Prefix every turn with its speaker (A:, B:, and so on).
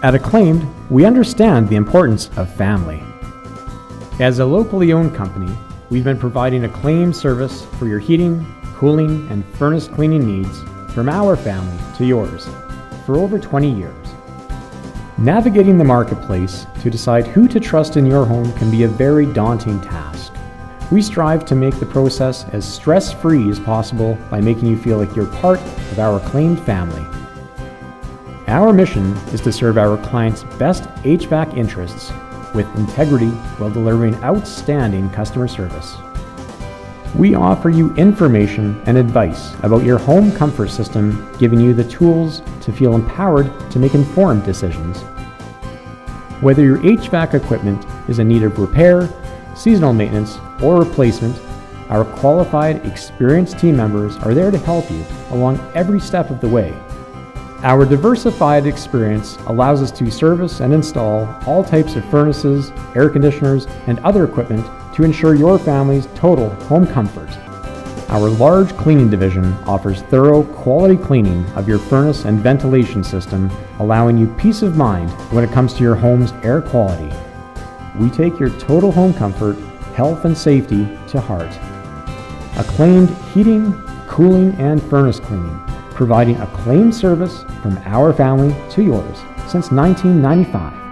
A: At Acclaimed, we understand the importance of family. As a locally owned company, we've been providing Acclaimed service for your heating, cooling, and furnace cleaning needs from our family to yours for over 20 years. Navigating the marketplace to decide who to trust in your home can be a very daunting task. We strive to make the process as stress-free as possible by making you feel like you're part of our Acclaimed family. Our mission is to serve our clients' best HVAC interests with integrity while delivering outstanding customer service. We offer you information and advice about your home comfort system, giving you the tools to feel empowered to make informed decisions. Whether your HVAC equipment is in need of repair, seasonal maintenance, or replacement, our qualified, experienced team members are there to help you along every step of the way. Our diversified experience allows us to service and install all types of furnaces, air conditioners, and other equipment to ensure your family's total home comfort. Our large cleaning division offers thorough, quality cleaning of your furnace and ventilation system, allowing you peace of mind when it comes to your home's air quality. We take your total home comfort, health, and safety to heart. Acclaimed heating, cooling, and furnace cleaning, providing Acclaimed service from our family to yours since 1995.